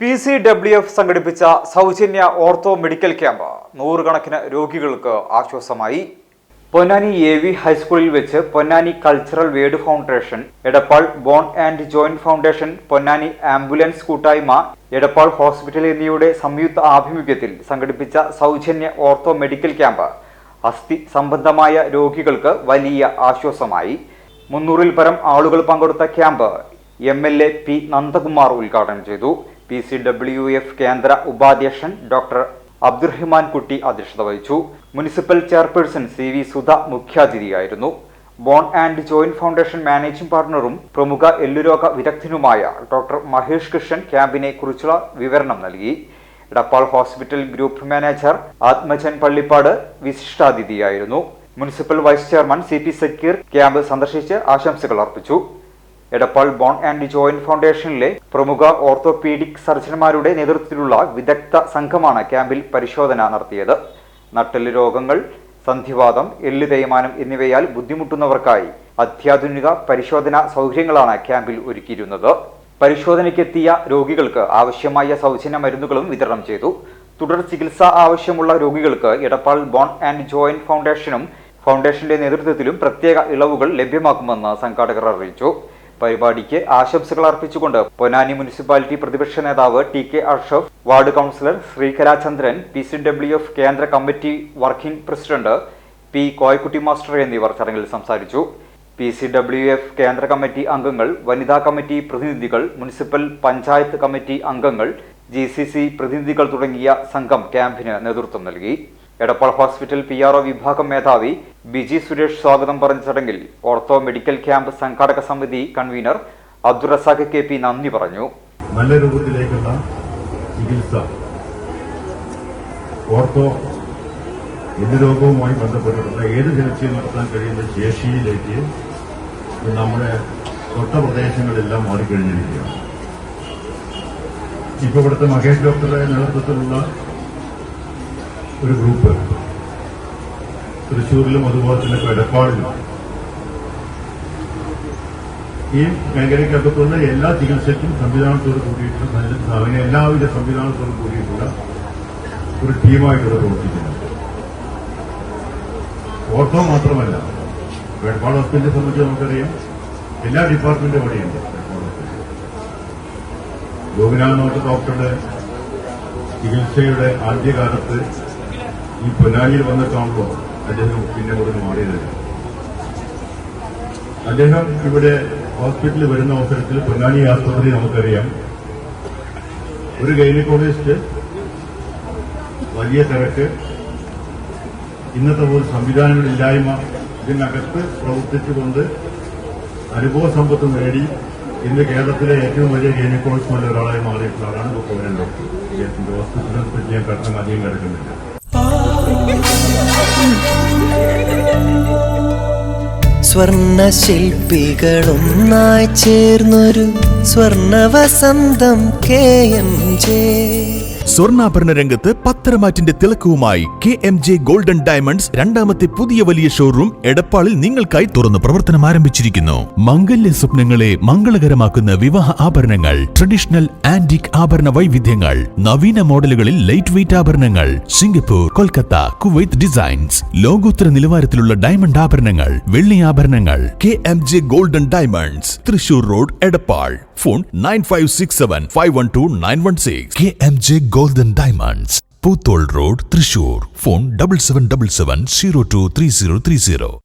PCWF സംഘടിപ്പിച്ച സൗജന്യ ortho medical camp നൂറുകണക്കിന് രോഗികൾക്ക് ആശ്വാസമായി. പൊന്നാനി AV ഹൈസ്കൂളിൽ വെച്ച് Ponnani cultural word foundation, Edappal bone and joint foundation, Ponnani ambulance കൂട്ടായ്മ, എടപ്പാൾ ഹോസ്പിറ്റൽ എന്നിവയുടെ സംയുക്ത ആഭിമുഖ്യത്തിൽ സംഘടിപ്പിച്ച സൗജന്യ ഓർത്തോ മെഡിക്കൽ ക്യാമ്പ് അസ്ഥി സംബന്ധമായ രോഗികൾക്ക് വലിയ ആശ്വാസമായി. 300-ൽ പരം ആളുകൾ പങ്കെടുത്ത ക്യാമ്പ് MLA P. നന്ദകുമാർ ഉദ്ഘാടനം ചെയ്തു. PCWF കേന്ദ്ര ഉപാധ്യക്ഷൻ ഡോക്ടർ അബ്ദുറഹ്മാൻ കുട്ടി അധ്യക്ഷത വഹിച്ചു. മുനിസിപ്പൽ ചെയർപേഴ്സൺ CV സുധ മുഖ്യാതിഥിയായിരുന്നു. Bone and joint foundation managing പാർട്ണറും പ്രമുഖ എല്ലുരോഗ വിദഗ്ധനുമായ ഡോക്ടർ മഹേഷ് കൃഷ്ണൻ ക്യാമ്പിനെ കുറിച്ചുള്ള വിവരണം നൽകി. Edappal hospital group manager Athmajan Pallippad വിശിഷ്ടാതിഥിയായിരുന്നു. Municipal vice chairman CP Zakir camp സന്ദർശിച്ച് ആശംസകൾ അർപ്പിച്ചു. എടപ്പാൾ ബോൺ ആൻഡ് ജോയിന്റ് ഫൗണ്ടേഷനിലെ പ്രമുഖ ഓർത്തോപീഡിക് സർജന്മാരുടെ നേതൃത്വത്തിലുള്ള വിദഗ്ധ സംഘമാണ് ക്യാമ്പിൽ പരിശോധന നടത്തിയത്. നട്ടെല്ല് രോഗങ്ങൾ, സന്ധിവാതം, എല്ല് തേയ്മാനം എന്നിവയാൽ ബുദ്ധിമുട്ടുന്നവർക്കായി അത്യാധുനിക പരിശോധനാ സൗകര്യങ്ങളാണ് ക്യാമ്പിൽ ഒരുക്കിയിരുന്നത്. പരിശോധനയ്ക്കെത്തിയ രോഗികൾക്ക് ആവശ്യമായ സൗജന്യ മരുന്നുകളും വിതരണം ചെയ്തു. തുടർ ചികിത്സ ആവശ്യമുള്ള രോഗികൾക്ക് എടപ്പാൾ ബോൺ ആൻഡ് ജോയിന്റ് ഫൗണ്ടേഷനും ഫൗണ്ടേഷന്റെ നേതൃത്വത്തിലും പ്രത്യേക ഇളവുകൾ ലഭ്യമാക്കുമെന്ന് സംഘാടകർ അറിയിച്ചു. പരിപാടിക്ക് ആശംസകൾ അർപ്പിച്ചുകൊണ്ട് പൊന്നാനി മുനിസിപ്പാലിറ്റി പ്രതിപക്ഷ നേതാവ് TK Ashraf, ward councillor Sreekalachandran, PCWF കേന്ദ്ര committee working president P. Koyakutty master എന്നിവർ ചടങ്ങിൽ സംസാരിച്ചു. PCWF കേന്ദ്ര കമ്മിറ്റി അംഗങ്ങൾ, വനിതാ കമ്മിറ്റി പ്രതിനിധികൾ, മുനിസിപ്പൽ പഞ്ചായത്ത് കമ്മിറ്റി അംഗങ്ങൾ, GCC പ്രതിനിധികൾ തുടങ്ങിയ സംഘം ക്യാമ്പിന് നേതൃത്വം നൽകി. എടപ്പാൾ ഹോസ്പിറ്റൽ PRO വിഭാഗം മേധാവി ബിജി സുരേഷ് സ്വാഗതം പറഞ്ഞ ചടങ്ങിൽ ഓർത്തോ മെഡിക്കൽ ക്യാമ്പ് സംഘാടക സമിതി കൺവീനർ അബ്ദുറസാഖ് KP നന്ദി പറഞ്ഞു. നല്ല രൂപത്തിലേക്കുള്ള ചികിത്സ ഓർത്തോ രോഗവുമായി ബന്ധപ്പെട്ടിട്ടുള്ള ഏത് ചികിത്സയും നടത്താൻ കഴിയുന്ന ശേഷിയിലേക്ക് നമ്മുടെ തൊട്ട പ്രദേശങ്ങളെല്ലാം മാറിക്കഴിഞ്ഞിരിക്കുകയാണ്. ഇപ്പൊ ഇവിടുത്തെ മഹേഷ് ഡോക്ടറുടെ നേതൃത്വത്തിലുള്ള ഒരു ഗ്രൂപ്പ് തൃശ്ശൂരിലും അതുപോലെ തന്നെ എടപ്പാളിലും ഈ മേഖലയ്ക്കകത്തുള്ള എല്ലാ ചികിത്സയ്ക്കും സംവിധാനത്തോട് കൂടിയിട്ടുള്ള എല്ലാവിധ സംവിധാനത്തോട് കൂടിയിട്ടുള്ള ഒരു ടീമായിട്ടത് പ്രവർത്തിക്കുന്നത്. ഓർത്തോ മാത്രമല്ല, എടപ്പാൾ ഹോസ്പിറ്റലിനെ സംബന്ധിച്ച് നമുക്കറിയാം എല്ലാ ഡിപ്പാർട്ട്മെന്റും അവിടെയുണ്ട്. ഗോപിനാഥ് ഡോക്ടറുടെ ചികിത്സയുടെ ആദ്യകാലത്ത് ഈ പൊന്നാനിയിൽ വന്നിട്ടാണല്ലോ അദ്ദേഹം പിന്നെ ഇവിടെ മാറിയത്. അദ്ദേഹം ഇവിടെ ഹോസ്പിറ്റലിൽ വരുന്ന അവസരത്തിൽ പൊന്നാനി ആസ്പത്രി നമുക്കറിയാം ഒരു ഗൈനക്കോളജിസ്റ്റ്, വലിയ തിരക്ക്, ഇന്നത്തെ പോലെ സംവിധാനങ്ങളില്ലായ്മ, ഇതിനകത്ത് പ്രവർത്തിച്ചുകൊണ്ട് അനുഭവ സമ്പത്ത് നേടി ഇന്ന് കേരളത്തിലെ ഏറ്റവും വലിയ ഗൈനക്കോളജിസ്റ്റുള്ള ഒരാളായി മാറിയിട്ടുള്ള ആളാണ് ഡോക്ടർ ഡോക്ടർ. അദ്ദേഹത്തിന്റെ ഹോസ്പിറ്റലിനെ പറ്റി ഞാൻ കടന്നു അധികം കിടക്കുന്നില്ല. സ്വർണ്ണ ശില്പികളൊന്നായി ചേർന്നൊരു സ്വർണ്ണവസന്തം KMJ. സ്വർണ്ണാഭരണ രംഗത്ത് പത്തരമാറ്റിന്റെ തിളക്കവുമായി KMJ ഗോൾഡൻ ഡയമണ്ട്സ് രണ്ടാമത്തെ പുതിയ വലിയ ഷോറൂം എടപ്പാളിൽ നിങ്ങൾക്കായി തുറന്ന് പ്രവർത്തനം ആരംഭിച്ചിരിക്കുന്നു. മംഗല്യ സ്വപ്നങ്ങളെ മംഗളകരമാക്കുന്ന വിവാഹ ആഭരണങ്ങൾ, ട്രഡീഷണൽ ആന്റിക് ആഭരണ വൈവിധ്യങ്ങൾ, നവീന മോഡലുകളിൽ ലൈറ്റ് വെയ്റ്റ് ആഭരണങ്ങൾ, സിംഗപ്പൂർ, കൊൽക്കത്ത, കുവൈത്ത് ഡിസൈൻസ്, ലോകോത്തര നിലവാരത്തിലുള്ള ഡയമണ്ട് ആഭരണങ്ങൾ, വെള്ളി ആഭരണങ്ങൾ. KMJ golden diamonds, Thrissur road, Edappal. Phone 9567512916. KMJ Golden Diamonds, Poothole road, Thrissur. Phone 7777023030.